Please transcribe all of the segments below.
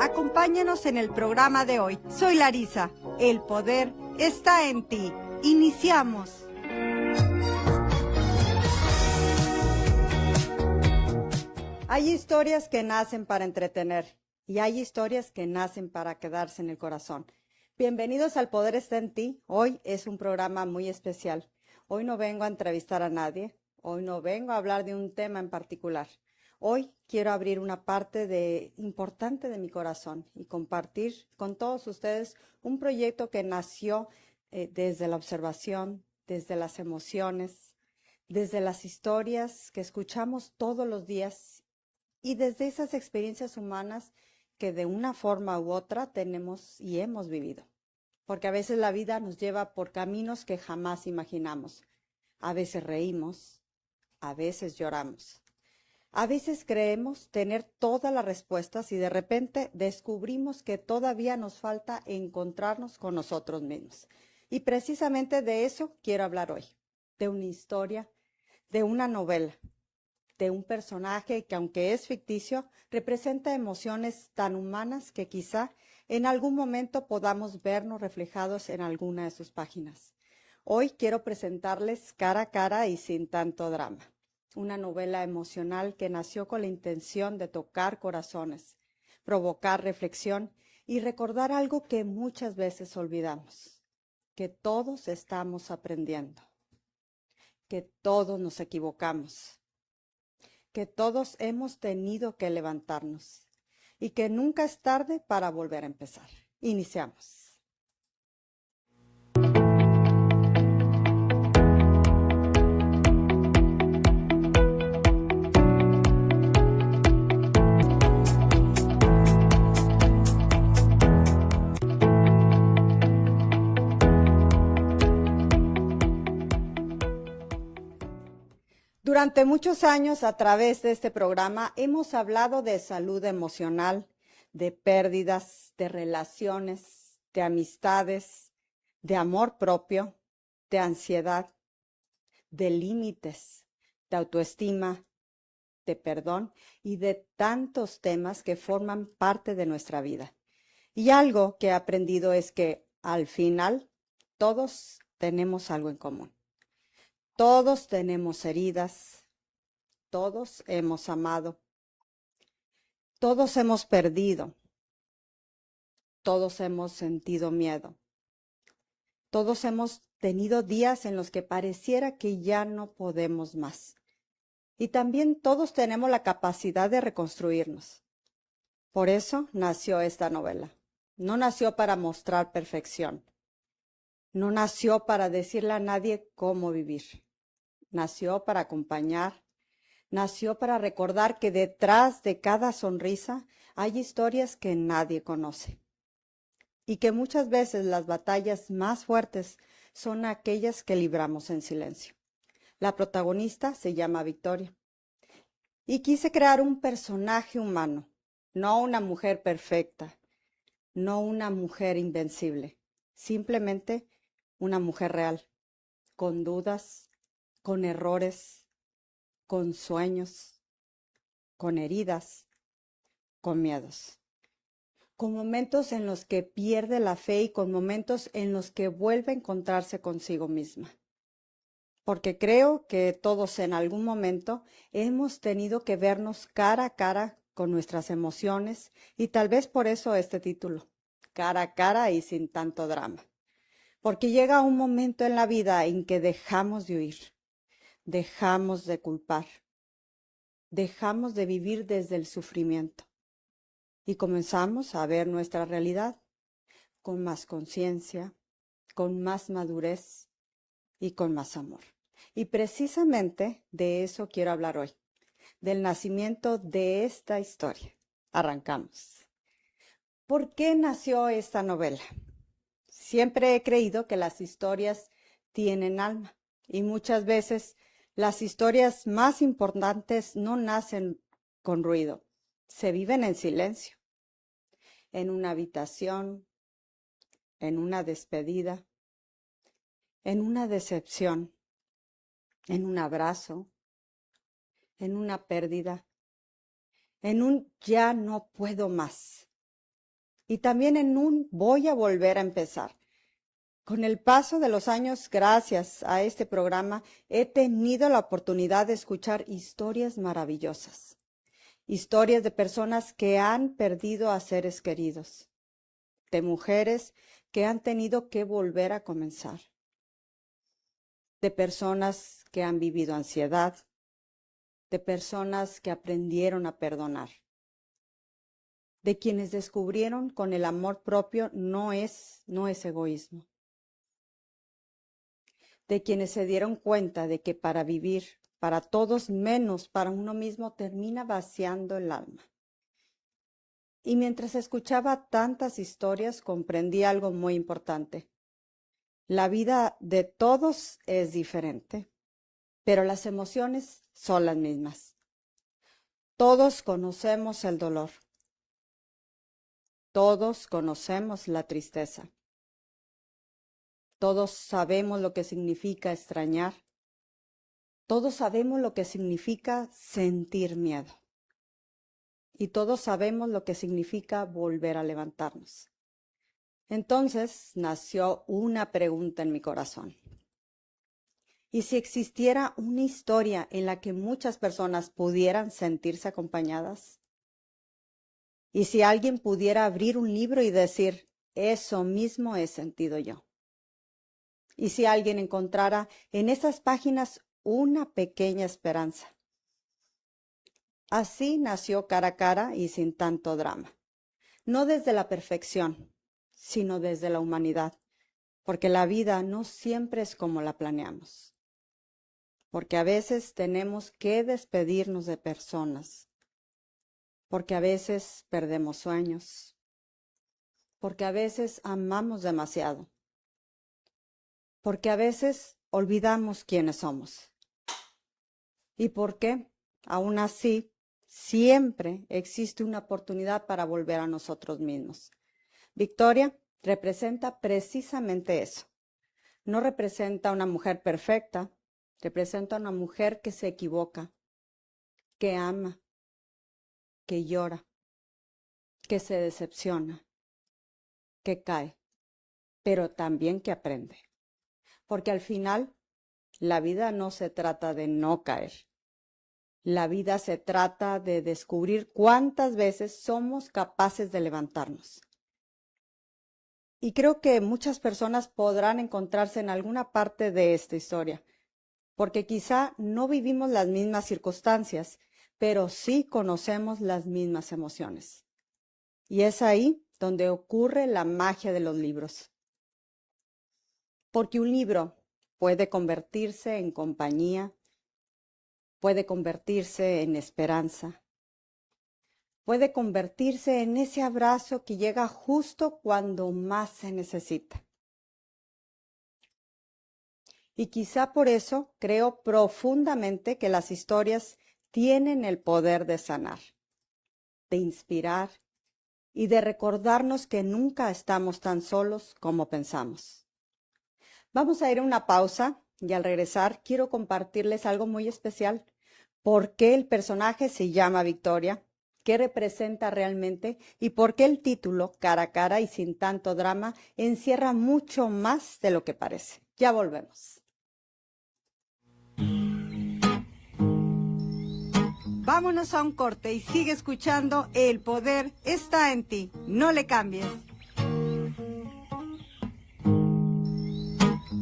Acompáñanos en el programa de hoy. Soy Larisa. El poder está en ti. Iniciamos. Hay historias que nacen para entretener y hay historias que nacen para quedarse en el corazón. Bienvenidos al Poder está en ti. Hoy es un programa muy especial. Hoy no vengo a entrevistar a nadie. Hoy no vengo a hablar de un tema en particular. Hoy quiero abrir una parte importante de mi corazón y compartir con todos ustedes un proyecto que nació desde la observación, desde las emociones, desde las historias que escuchamos todos los días y desde esas experiencias humanas que de una forma u otra tenemos y hemos vivido. Porque a veces la vida nos lleva por caminos que jamás imaginamos. A veces reímos, a veces lloramos. A veces creemos tener todas las respuestas y de repente descubrimos que todavía nos falta encontrarnos con nosotros mismos. Y precisamente de eso quiero hablar hoy, de una historia, de una novela, de un personaje que aunque es ficticio, representa emociones tan humanas que quizá en algún momento podamos vernos reflejados en alguna de sus páginas. Hoy quiero presentarles Cara a Cara y sin tanto drama. Una novela emocional que nació con la intención de tocar corazones, provocar reflexión y recordar algo que muchas veces olvidamos, que todos estamos aprendiendo, que todos nos equivocamos, que todos hemos tenido que levantarnos y que nunca es tarde para volver a empezar. Iniciamos. Durante muchos años, a través de este programa, hemos hablado de salud emocional, de pérdidas, de relaciones, de amistades, de amor propio, de ansiedad, de límites, de autoestima, de perdón y de tantos temas que forman parte de nuestra vida. Y algo que he aprendido es que, al final, todos tenemos algo en común. Todos tenemos heridas. Todos hemos amado, todos hemos perdido, todos hemos sentido miedo, todos hemos tenido días en los que pareciera que ya no podemos más. Y también todos tenemos la capacidad de reconstruirnos. Por eso nació esta novela. No nació para mostrar perfección. No nació para decirle a nadie cómo vivir. Nació para acompañar. Nació para recordar que detrás de cada sonrisa hay historias que nadie conoce y que muchas veces las batallas más fuertes son aquellas que libramos en silencio. La protagonista se llama Victoria y quise crear un personaje humano, no una mujer perfecta, no una mujer invencible, simplemente una mujer real, con dudas, con errores, con sueños, con heridas, con miedos, con momentos en los que pierde la fe y con momentos en los que vuelve a encontrarse consigo misma. Porque creo que todos en algún momento hemos tenido que vernos cara a cara con nuestras emociones y tal vez por eso este título, Cara a Cara y sin tanto drama. Porque llega un momento en la vida en que dejamos de huir, dejamos de culpar, dejamos de vivir desde el sufrimiento. Y comenzamos a ver nuestra realidad con más conciencia, con más madurez y con más amor. Y precisamente de eso quiero hablar hoy, del nacimiento de esta historia. Arrancamos. ¿Por qué nació esta novela? Siempre he creído que las historias tienen alma y muchas veces las historias más importantes no nacen con ruido, se viven en silencio. En una habitación, en una despedida, en una decepción, en un abrazo, en una pérdida, en un ya no puedo más. y también en un voy a volver a empezar. Con el paso de los años, gracias a este programa, he tenido la oportunidad de escuchar historias maravillosas, historias de personas que han perdido a seres queridos, de mujeres que han tenido que volver a comenzar, de personas que han vivido ansiedad, de personas que aprendieron a perdonar, de quienes descubrieron con el amor propio no es egoísmo, de quienes se dieron cuenta de que para vivir, para todos menos para uno mismo, termina vaciando el alma. Y mientras escuchaba tantas historias, comprendí algo muy importante. La vida de todos es diferente, pero las emociones son las mismas. Todos conocemos el dolor. Todos conocemos la tristeza. Todos sabemos lo que significa extrañar. Todos sabemos lo que significa sentir miedo. Y todos sabemos lo que significa volver a levantarnos. Entonces nació una pregunta en mi corazón. ¿Y si existiera una historia en la que muchas personas pudieran sentirse acompañadas? ¿Y si alguien pudiera abrir un libro y decir, eso mismo he sentido yo? ¿Y si alguien encontrara en esas páginas una pequeña esperanza? Así nació Cara a Cara y sin tanto drama. No desde la perfección, sino desde la humanidad, porque la vida no siempre es como la planeamos. Porque a veces tenemos que despedirnos de personas, porque a veces perdemos sueños, porque a veces amamos demasiado, porque a veces olvidamos quiénes somos. ¿Y por qué? Aún así, siempre existe una oportunidad para volver a nosotros mismos. Victoria representa precisamente eso. No representa a una mujer perfecta, representa a una mujer que se equivoca, que ama, que llora, que se decepciona, que cae, pero también que aprende. Porque al final, la vida no se trata de no caer. La vida se trata de descubrir cuántas veces somos capaces de levantarnos. Y creo que muchas personas podrán encontrarse en alguna parte de esta historia, porque quizá no vivimos las mismas circunstancias, pero sí conocemos las mismas emociones. Y es ahí donde ocurre la magia de los libros. Porque un libro puede convertirse en compañía, puede convertirse en esperanza, puede convertirse en ese abrazo que llega justo cuando más se necesita. Y quizá por eso creo profundamente que las historias tienen el poder de sanar, de inspirar y de recordarnos que nunca estamos tan solos como pensamos. Vamos a ir a una pausa y al regresar quiero compartirles algo muy especial. ¿Por qué el personaje se llama Victoria? ¿Qué representa realmente? ¿Y por qué el título, Cara a Cara y sin tanto drama, encierra mucho más de lo que parece? Ya volvemos. Vámonos a un corte y sigue escuchando El Poder está en ti. No le cambies.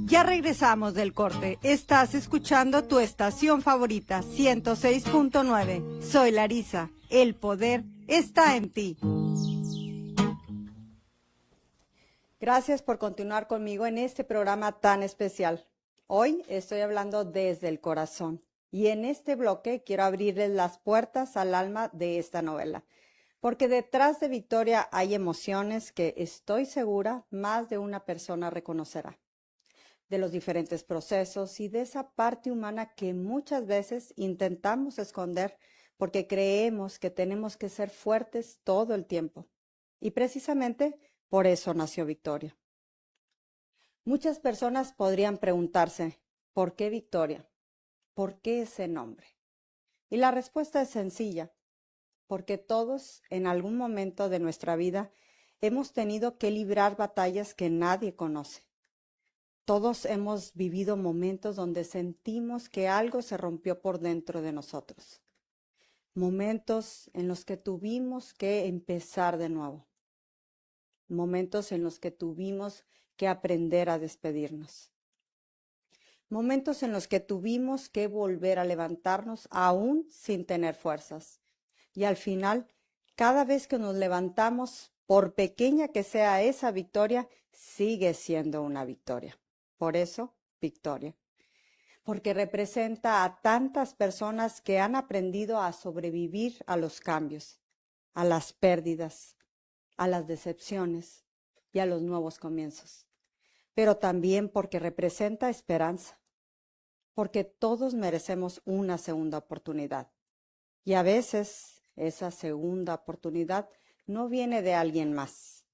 Ya regresamos del corte. Estás escuchando tu estación favorita, 106.9. Soy Larisa. El poder está en ti. Gracias por continuar conmigo en este programa tan especial. Hoy estoy hablando desde el corazón y en este bloque quiero abrirles las puertas al alma de esta novela. Porque detrás de Victoria hay emociones que estoy segura más de una persona reconocerá. De los diferentes procesos y de esa parte humana que muchas veces intentamos esconder porque creemos que tenemos que ser fuertes todo el tiempo. Y precisamente por eso nació Victoria. Muchas personas podrían preguntarse, ¿por qué Victoria? ¿Por qué ese nombre? Y la respuesta es sencilla, porque todos en algún momento de nuestra vida Hemos tenido que librar batallas que nadie conoce. Todos hemos vivido momentos donde sentimos que algo se rompió por dentro de nosotros. Momentos en los que tuvimos que empezar de nuevo. Momentos en los que tuvimos que aprender a despedirnos. Momentos en los que tuvimos que volver a levantarnos aún sin tener fuerzas. Y al final, cada vez que nos levantamos, por pequeña que sea esa victoria, sigue siendo una victoria. Por eso, victoria. Porque representa a tantas personas que han aprendido a sobrevivir a los cambios, a las pérdidas, a las decepciones y a los nuevos comienzos. Pero también porque representa esperanza, porque todos merecemos una segunda oportunidad. Y a veces esa segunda oportunidad no viene de alguien más,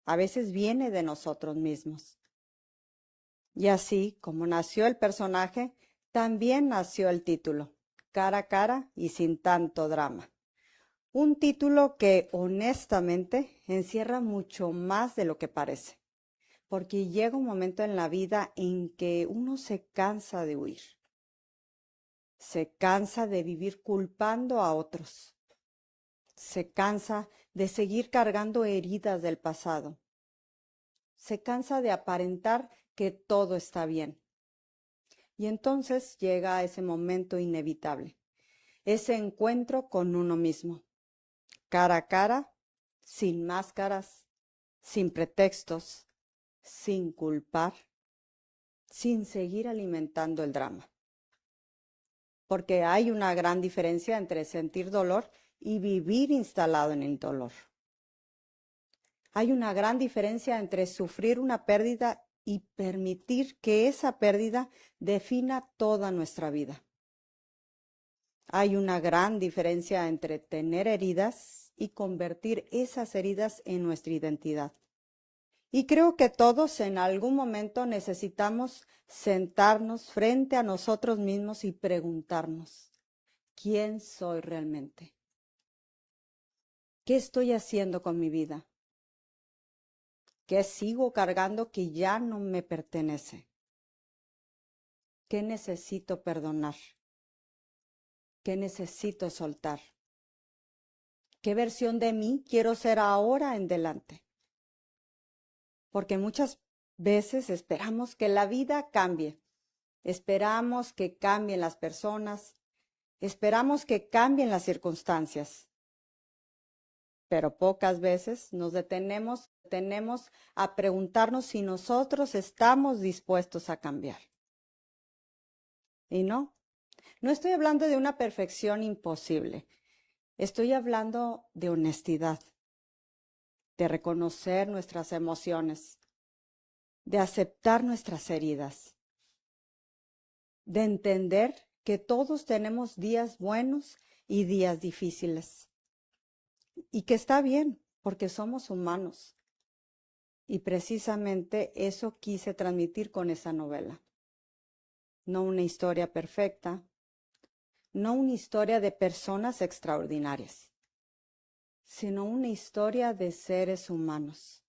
a veces viene de nosotros mismos. Y así como nació el personaje, también nació el título, Cara a Cara y Sin Tanto Drama. Un título que honestamente encierra mucho más de lo que parece, porque llega un momento en la vida en que uno se cansa de huir, se cansa de vivir culpando a otros, se cansa de seguir cargando heridas del pasado, se cansa de aparentar que todo está bien. Y entonces llega ese momento inevitable, ese encuentro con uno mismo, cara a cara, sin máscaras, sin pretextos, sin culpar, sin seguir alimentando el drama. Porque hay una gran diferencia entre sentir dolor y vivir instalado en el dolor. Hay una gran diferencia entre sufrir una pérdida y permitir que esa pérdida defina toda nuestra vida. Hay una gran diferencia entre tener heridas y convertir esas heridas en nuestra identidad. Y creo que todos en algún momento necesitamos sentarnos frente a nosotros mismos y preguntarnos, ¿quién soy realmente? ¿Qué estoy haciendo con mi vida? ¿Qué sigo cargando que ya no me pertenece? ¿Qué necesito perdonar? ¿Qué necesito soltar? ¿Qué versión de mí quiero ser ahora en adelante? Porque muchas veces esperamos que la vida cambie, esperamos que cambien las personas, esperamos que cambien las circunstancias, pero pocas veces nos detenemos a preguntarnos si nosotros estamos dispuestos a cambiar. Y no estoy hablando de una perfección imposible, estoy hablando de honestidad, de reconocer nuestras emociones, de aceptar nuestras heridas, de entender que todos tenemos días buenos y días difíciles. Y que está bien, porque somos humanos. Y precisamente eso quise transmitir con esa novela. No una historia perfecta, no una historia de personas extraordinarias, sino una historia de seres humanos,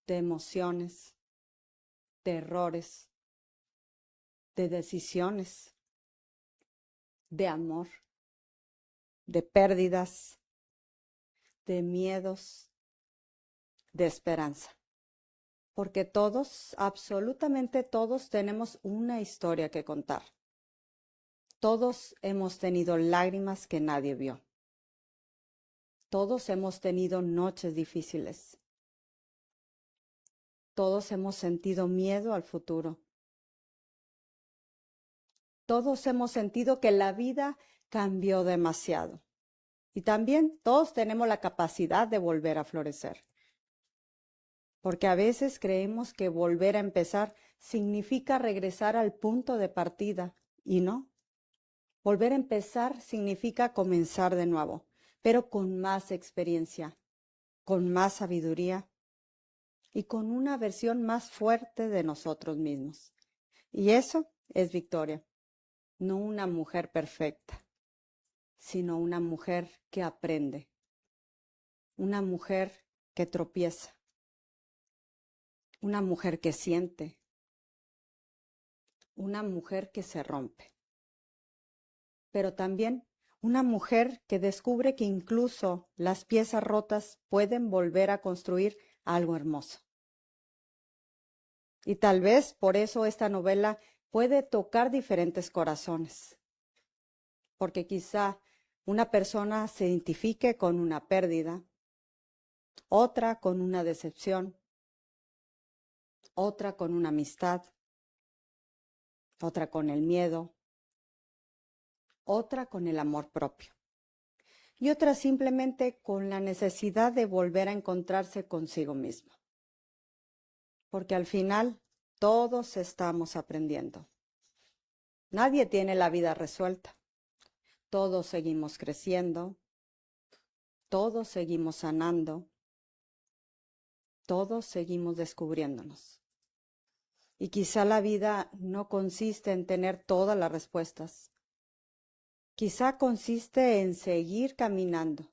de emociones, de errores, de decisiones, de amor, de pérdidas, de miedos, de esperanza. Porque todos, absolutamente todos, tenemos una historia que contar. Todos hemos tenido lágrimas que nadie vio. Todos hemos tenido noches difíciles. Todos hemos sentido miedo al futuro. Todos hemos sentido que la vida cambió demasiado. Y también todos tenemos la capacidad de volver a florecer. Porque a veces creemos que volver a empezar significa regresar al punto de partida, y no. Volver a empezar significa comenzar de nuevo, pero con más experiencia, con más sabiduría y con una versión más fuerte de nosotros mismos. Y eso es victoria, no una mujer perfecta, sino una mujer que aprende, una mujer que tropieza, una mujer que siente, una mujer que se rompe, pero también una mujer que descubre que incluso las piezas rotas pueden volver a construir algo hermoso. Y tal vez por eso esta novela puede tocar diferentes corazones, porque quizá una persona se identifique con una pérdida, otra con una decepción, otra con una amistad, otra con el miedo, otra con el amor propio y otra simplemente con la necesidad de volver a encontrarse consigo mismo. Porque al final todos estamos aprendiendo. Nadie tiene la vida resuelta. Todos seguimos creciendo, todos seguimos sanando, todos seguimos descubriéndonos. Y quizá la vida no consiste en tener todas las respuestas. Quizá consiste en seguir caminando,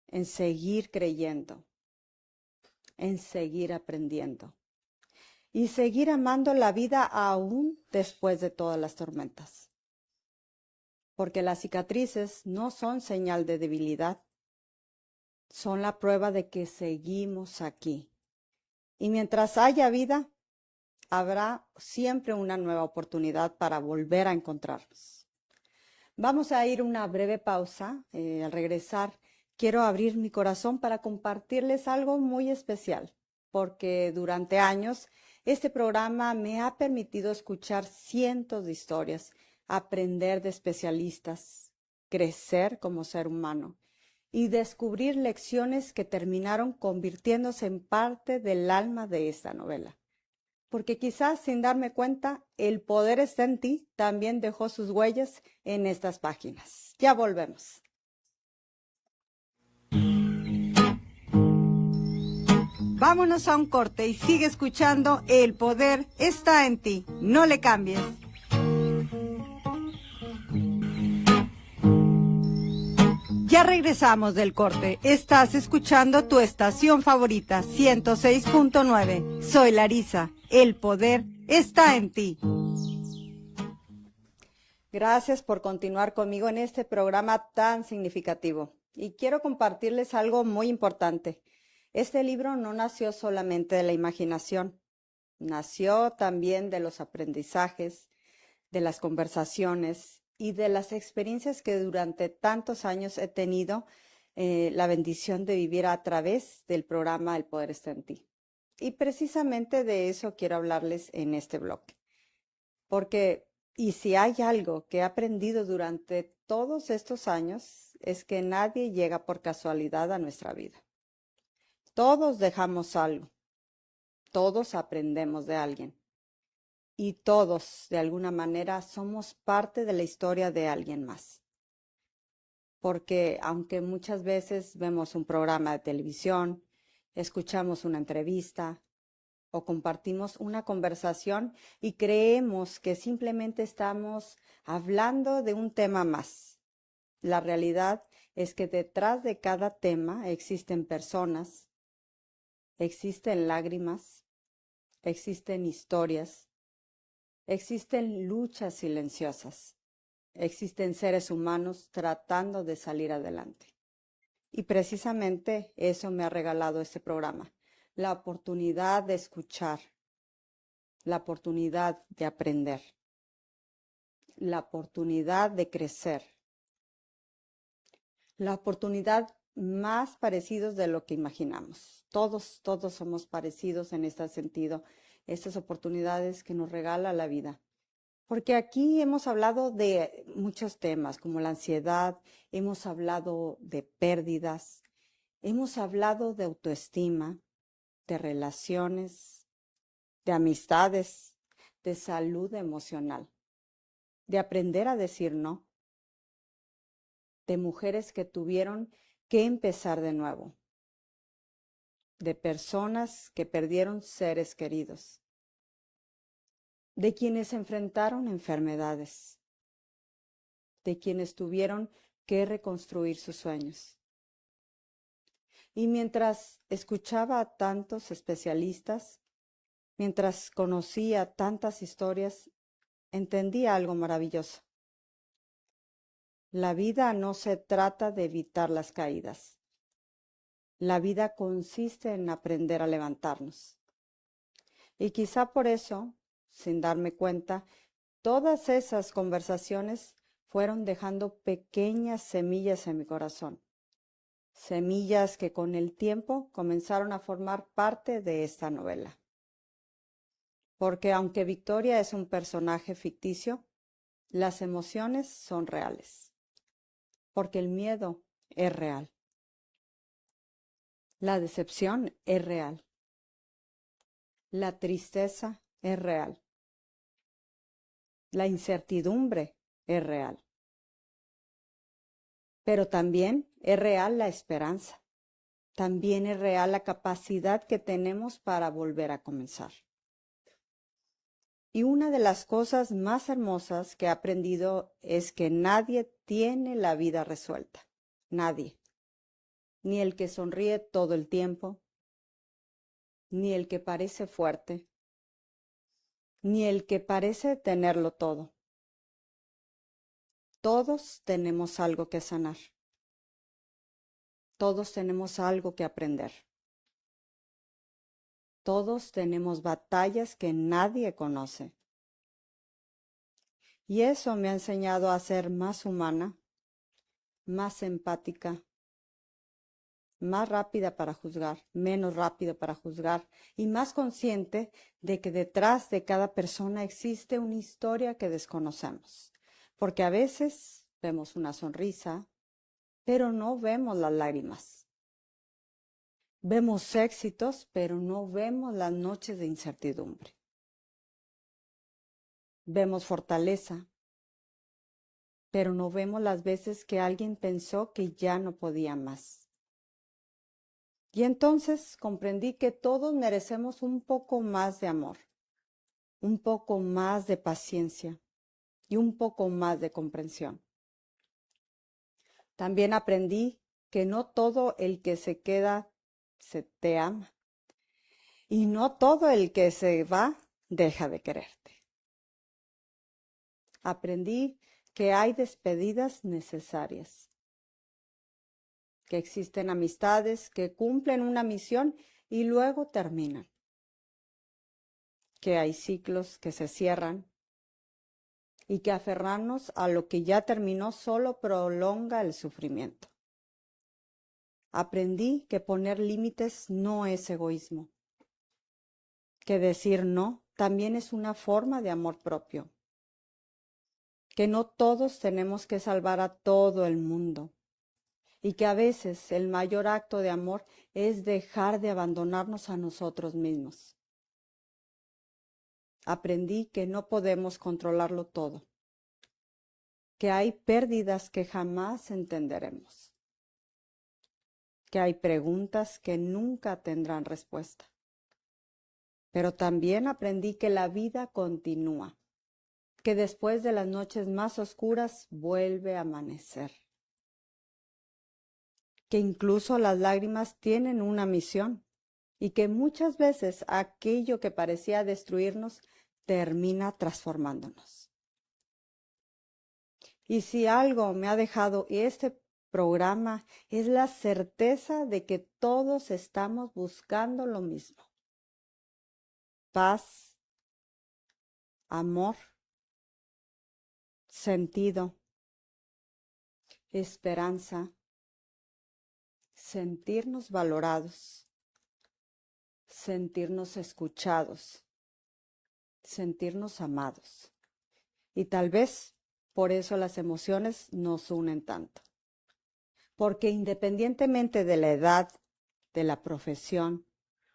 en seguir creyendo, en seguir aprendiendo y seguir amando la vida aún después de todas las tormentas. Porque las cicatrices no son señal de debilidad, son la prueba de que seguimos aquí. Y mientras haya vida, habrá siempre una nueva oportunidad para volver a encontrarnos. Vamos a ir una breve pausa. Al regresar, quiero abrir mi corazón para compartirles algo muy especial, porque durante años este programa me ha permitido escuchar cientos de historias, aprender de especialistas, crecer como ser humano y descubrir lecciones que terminaron convirtiéndose en parte del alma de esta novela. Porque quizás sin darme cuenta, El poder está en ti también dejó sus huellas en estas páginas. Ya volvemos. Vámonos a un corte y sigue escuchando El poder está en ti. No le cambies. Ya regresamos del corte. Estás escuchando tu estación favorita, 106.9. Soy Larisa. El poder está en ti. Gracias por continuar conmigo en este programa tan significativo. Y quiero compartirles algo muy importante. Este libro no nació solamente de la imaginación, nació también de los aprendizajes, de las conversaciones y de las experiencias que durante tantos años he tenido la bendición de vivir a través del programa El Poder está en ti. Y precisamente de eso quiero hablarles en este bloque. Porque, y si hay algo que he aprendido durante todos estos años, es que nadie llega por casualidad a nuestra vida. Todos dejamos algo, todos aprendemos de alguien y todos, de alguna manera, somos parte de la historia de alguien más. Porque aunque muchas veces vemos un programa de televisión, escuchamos una entrevista o compartimos una conversación y creemos que simplemente estamos hablando de un tema más. La realidad es que detrás de cada tema existen personas, existen lágrimas, existen historias, existen luchas silenciosas, existen seres humanos tratando de salir adelante. Y precisamente eso me ha regalado este programa, la oportunidad de escuchar, la oportunidad de aprender, la oportunidad de crecer, la oportunidad más parecidos de lo que imaginamos. Todos somos parecidos en este sentido, estas oportunidades que nos regala la vida. Porque aquí hemos hablado de muchos temas, como la ansiedad, hemos hablado de pérdidas, hemos hablado de autoestima, de relaciones, de amistades, de salud emocional, de aprender a decir no, de mujeres que tuvieron que empezar de nuevo, de personas que perdieron seres queridos, de quienes enfrentaron enfermedades, de quienes tuvieron que reconstruir sus sueños, Y mientras escuchaba a tantos especialistas, mientras conocía tantas historias, entendí algo maravilloso. La vida no se trata de evitar las caídas. La vida consiste en aprender a levantarnos. Y quizá por eso, sin darme cuenta, todas esas conversaciones fueron dejando pequeñas semillas en mi corazón. Semillas que con el tiempo comenzaron a formar parte de esta novela. Porque aunque Victoria es un personaje ficticio, las emociones son reales. Porque el miedo es real. La decepción es real. La tristeza es real. La incertidumbre es real. Pero también es real la esperanza. También es real la capacidad que tenemos para volver a comenzar. Y una de las cosas más hermosas que he aprendido es que nadie tiene la vida resuelta. Nadie. Ni el que sonríe todo el tiempo, ni el que parece fuerte, ni el que parece tenerlo todo. Todos tenemos algo que sanar. Todos tenemos algo que aprender. Todos tenemos batallas que nadie conoce. Y eso me ha enseñado a ser más humana, más empática, más rápida para juzgar, menos rápida para juzgar y más consciente de que detrás de cada persona existe una historia que desconocemos. Porque a veces vemos una sonrisa, pero no vemos las lágrimas. Vemos éxitos, pero no vemos las noches de incertidumbre. Vemos fortaleza, pero no vemos las veces que alguien pensó que ya no podía más. Y entonces comprendí que todos merecemos un poco más de amor, un poco más de paciencia y un poco más de comprensión. También aprendí que no todo el que se queda se te ama y no todo el que se va deja de quererte. Aprendí que hay despedidas necesarias, que existen amistades que cumplen una misión y luego terminan, que hay ciclos que se cierran y que aferrarnos a lo que ya terminó solo prolonga el sufrimiento. Aprendí que poner límites no es egoísmo, que decir no también es una forma de amor propio, que no todos tenemos que salvar a todo el mundo y que a veces el mayor acto de amor es dejar de abandonarnos a nosotros mismos. Aprendí que no podemos controlarlo todo, que hay pérdidas que jamás entenderemos, que hay preguntas que nunca tendrán respuesta. Pero también aprendí que la vida continúa, que después de las noches más oscuras vuelve a amanecer, que incluso las lágrimas tienen una misión y que muchas veces aquello que parecía destruirnos termina transformándonos. Y si algo me ha dejado este programa es la certeza de que todos estamos buscando lo mismo: paz, amor, sentido, esperanza, sentirnos valorados, sentirnos escuchados, sentirnos amados. Y tal vez por eso las emociones nos unen tanto. Porque independientemente de la edad, de la profesión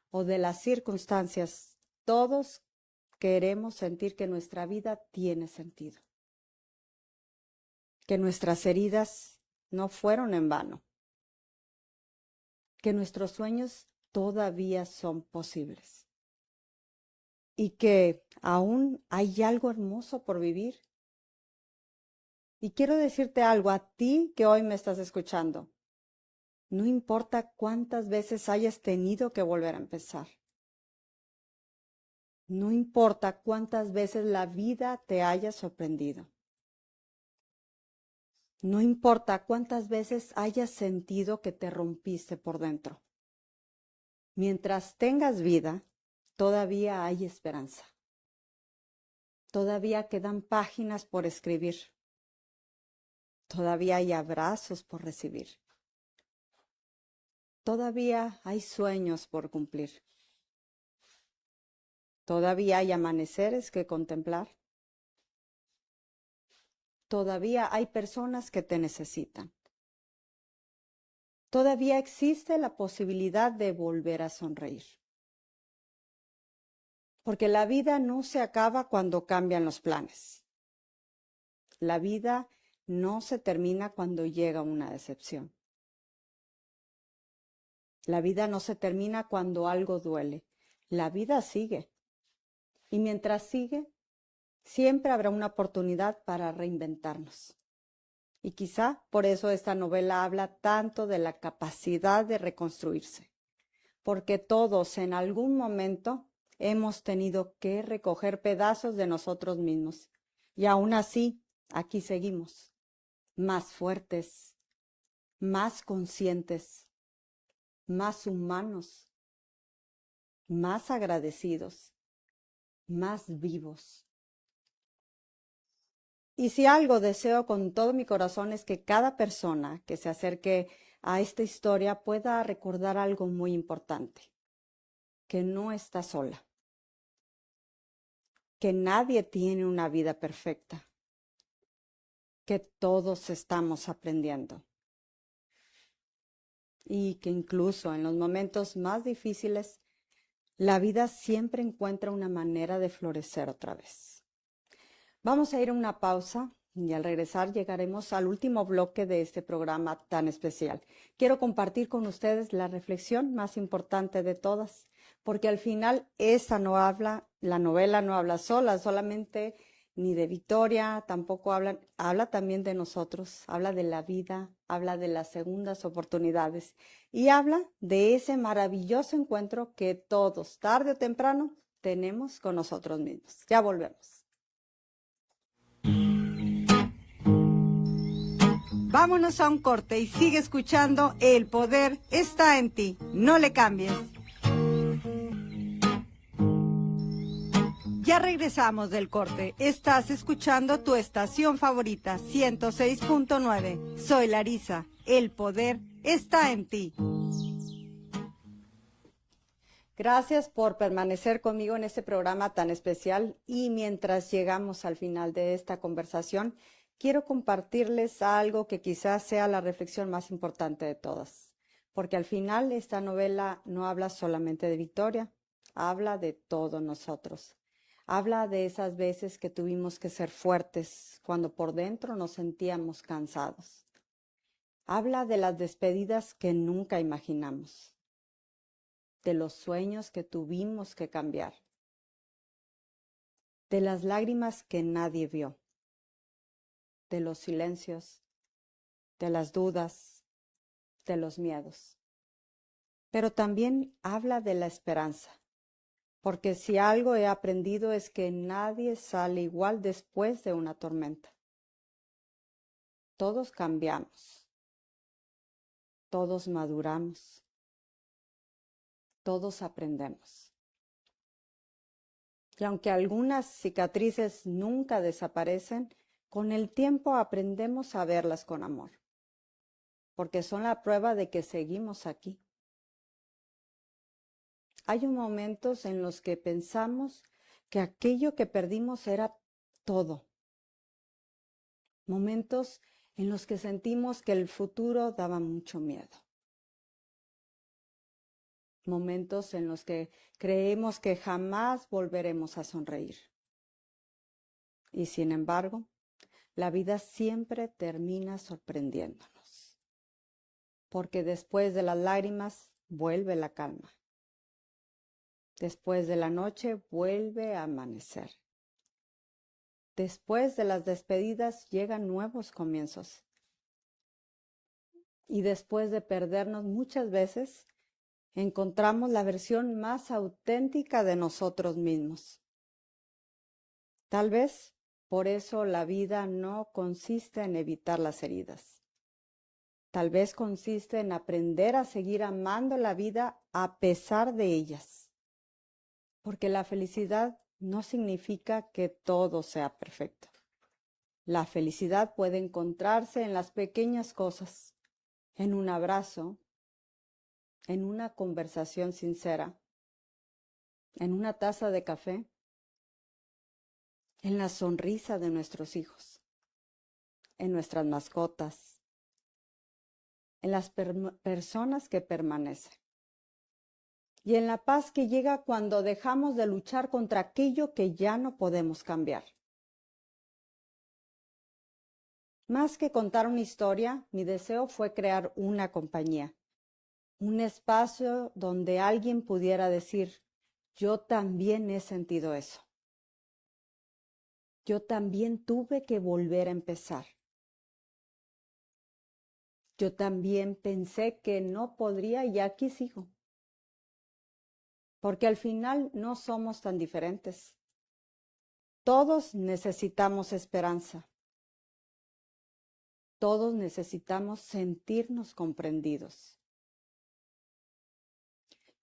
o de las circunstancias, todos queremos sentir que nuestra vida tiene sentido, que nuestras heridas no fueron en vano, que nuestros sueños todavía son posibles y que aún hay algo hermoso por vivir. Y quiero decirte algo a ti que hoy me estás escuchando. No importa cuántas veces hayas tenido que volver a empezar. No importa cuántas veces la vida te haya sorprendido. No importa cuántas veces hayas sentido que te rompiste por dentro. Mientras tengas vida, todavía hay esperanza. Todavía quedan páginas por escribir. Todavía hay abrazos por recibir. Todavía hay sueños por cumplir. Todavía hay amaneceres que contemplar. Todavía hay personas que te necesitan. Todavía existe la posibilidad de volver a sonreír. Porque la vida no se acaba cuando cambian los planes. La vida no se termina cuando llega una decepción. La vida no se termina cuando algo duele. La vida sigue. Y mientras sigue, siempre habrá una oportunidad para reinventarnos. Y quizá por eso esta novela habla tanto de la capacidad de reconstruirse. Porque todos en algún momento hemos tenido que recoger pedazos de nosotros mismos. Y aún así, aquí seguimos, más fuertes, más conscientes, más humanos, más agradecidos, más vivos. Y si algo deseo con todo mi corazón es que cada persona que se acerque a esta historia pueda recordar algo muy importante, que no está sola, que nadie tiene una vida perfecta, que todos estamos aprendiendo y que incluso en los momentos más difíciles, la vida siempre encuentra una manera de florecer otra vez. Vamos a ir a una pausa y al regresar llegaremos al último bloque de este programa tan especial. Quiero compartir con ustedes la reflexión más importante de todas, porque al final la novela no habla solamente ni de Victoria, tampoco habla también de nosotros, habla de la vida, habla de las segundas oportunidades y habla de ese maravilloso encuentro que todos, tarde o temprano, tenemos con nosotros mismos. Ya volvemos. Vámonos a un corte y sigue escuchando El Poder Está en Ti. No le cambies. Ya regresamos del corte. Estás escuchando tu estación favorita, 106.9. Soy Larisa. El Poder Está en Ti. Gracias por permanecer conmigo en este programa tan especial y mientras llegamos al final de esta conversación, quiero compartirles algo que quizás sea la reflexión más importante de todas, porque al final esta novela no habla solamente de Victoria, habla de todos nosotros. Habla de esas veces que tuvimos que ser fuertes cuando por dentro nos sentíamos cansados. Habla de las despedidas que nunca imaginamos, de los sueños que tuvimos que cambiar, de las lágrimas que nadie vio, de los silencios, de las dudas, de los miedos. Pero también habla de la esperanza, porque si algo he aprendido es que nadie sale igual después de una tormenta. Todos cambiamos, todos maduramos, todos aprendemos. Y aunque algunas cicatrices nunca desaparecen, con el tiempo aprendemos a verlas con amor, porque son la prueba de que seguimos aquí. Hay momentos en los que pensamos que aquello que perdimos era todo. Momentos en los que sentimos que el futuro daba mucho miedo. Momentos en los que creemos que jamás volveremos a sonreír. Y sin embargo, la vida siempre termina sorprendiéndonos. Porque después de las lágrimas vuelve la calma. Después de la noche vuelve a amanecer. Después de las despedidas llegan nuevos comienzos. Y después de perdernos muchas veces, encontramos la versión más auténtica de nosotros mismos. Tal vez por eso la vida no consiste en evitar las heridas. Tal vez consiste en aprender a seguir amando la vida a pesar de ellas. Porque la felicidad no significa que todo sea perfecto. La felicidad puede encontrarse en las pequeñas cosas, en un abrazo, en una conversación sincera, en una taza de café, en la sonrisa de nuestros hijos, en nuestras mascotas, en las personas que permanecen y en la paz que llega cuando dejamos de luchar contra aquello que ya no podemos cambiar. Más que contar una historia, mi deseo fue crear una compañía, un espacio donde alguien pudiera decir, yo también he sentido eso. Yo también tuve que volver a empezar. Yo también pensé que no podría y aquí sigo. Porque al final no somos tan diferentes. Todos necesitamos esperanza. Todos necesitamos sentirnos comprendidos.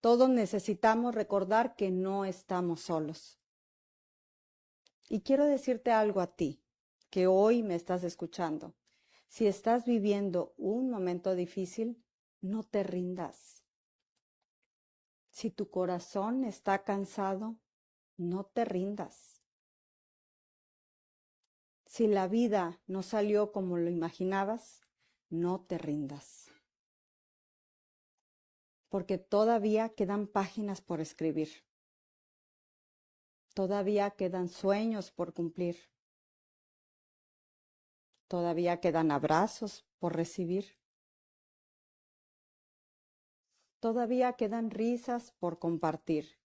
Todos necesitamos recordar que no estamos solos. Y quiero decirte algo a ti, que hoy me estás escuchando. Si estás viviendo un momento difícil, no te rindas. Si tu corazón está cansado, no te rindas. Si la vida no salió como lo imaginabas, no te rindas. Porque todavía quedan páginas por escribir. Todavía quedan sueños por cumplir. Todavía quedan abrazos por recibir. Todavía quedan risas por compartir.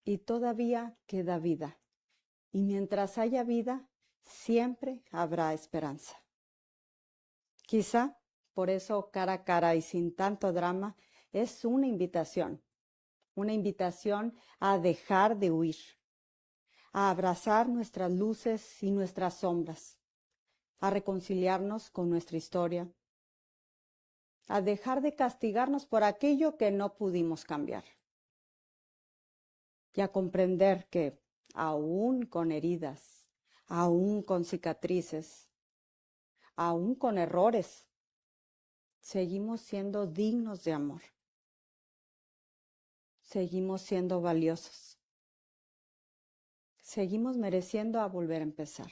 Y todavía queda vida. Y mientras haya vida, siempre habrá esperanza. Quizá por eso cara a cara y sin tanto drama es una invitación a dejar de huir, a abrazar nuestras luces y nuestras sombras, a reconciliarnos con nuestra historia, a dejar de castigarnos por aquello que no pudimos cambiar y a comprender que aún con heridas, aún con cicatrices, aún con errores, seguimos siendo dignos de amor. Seguimos siendo valiosos. Seguimos mereciendo a volver a empezar.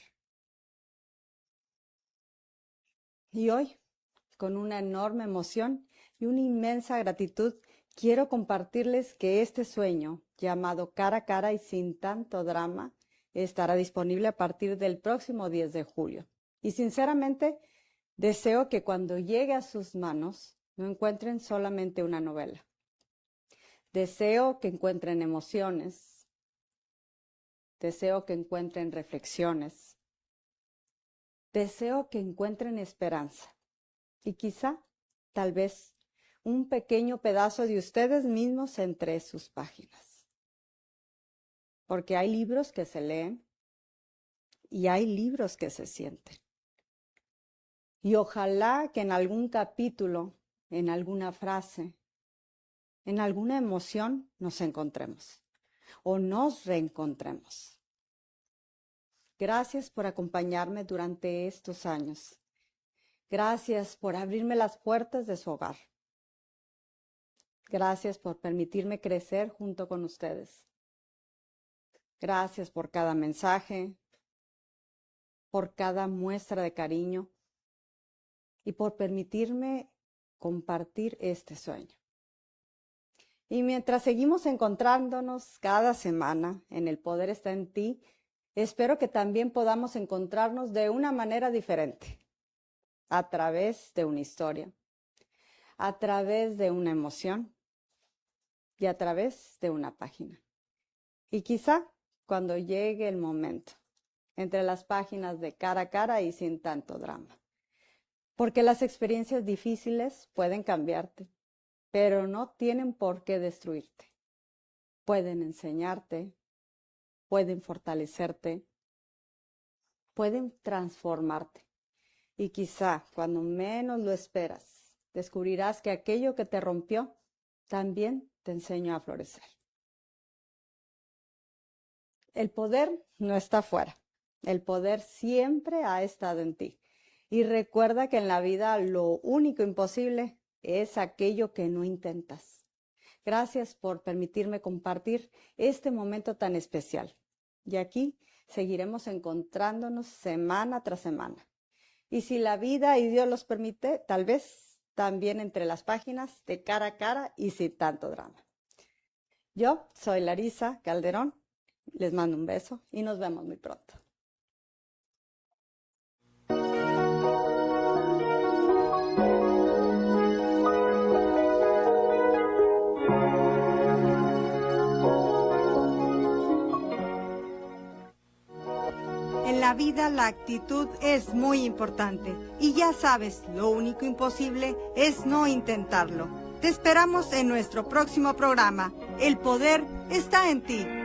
Y hoy, con una enorme emoción y una inmensa gratitud, quiero compartirles que este sueño, llamado Cara a Cara y sin tanto drama, estará disponible a partir del próximo 10 de julio. Y sinceramente, deseo que cuando llegue a sus manos no encuentren solamente una novela. Deseo que encuentren emociones. Deseo que encuentren reflexiones. Deseo que encuentren esperanza. Y quizá, tal vez, un pequeño pedazo de ustedes mismos entre sus páginas. Porque hay libros que se leen y hay libros que se sienten. Y ojalá que en algún capítulo, en alguna frase, en alguna emoción nos encontremos o nos reencontremos. Gracias por acompañarme durante estos años. Gracias por abrirme las puertas de su hogar. Gracias por permitirme crecer junto con ustedes. Gracias por cada mensaje, por cada muestra de cariño y por permitirme compartir este sueño. Y mientras seguimos encontrándonos cada semana en El Poder Está en Ti, espero que también podamos encontrarnos de una manera diferente, a través de una historia, a través de una emoción y a través de una página. Y quizá cuando llegue el momento, entre las páginas de Cara a Cara y sin tanto drama, Porque las experiencias difíciles pueden cambiarte, pero no tienen por qué destruirte. Pueden enseñarte, pueden fortalecerte, pueden transformarte. Y quizá cuando menos lo esperas, descubrirás que aquello que te rompió también te enseñó a florecer. El poder no está fuera. El poder siempre ha estado en ti. Y recuerda que en la vida lo único imposible es aquello que no intentas. Gracias por permitirme compartir este momento tan especial. Y aquí seguiremos encontrándonos semana tras semana. Y si la vida y Dios los permite, tal vez también entre las páginas de cara a cara y sin tanto drama. Yo soy Larisa Calderón, les mando un beso y nos vemos muy pronto. En la vida la actitud es muy importante y ya sabes, lo único imposible es no intentarlo. Te esperamos en nuestro próximo programa. El poder está en ti.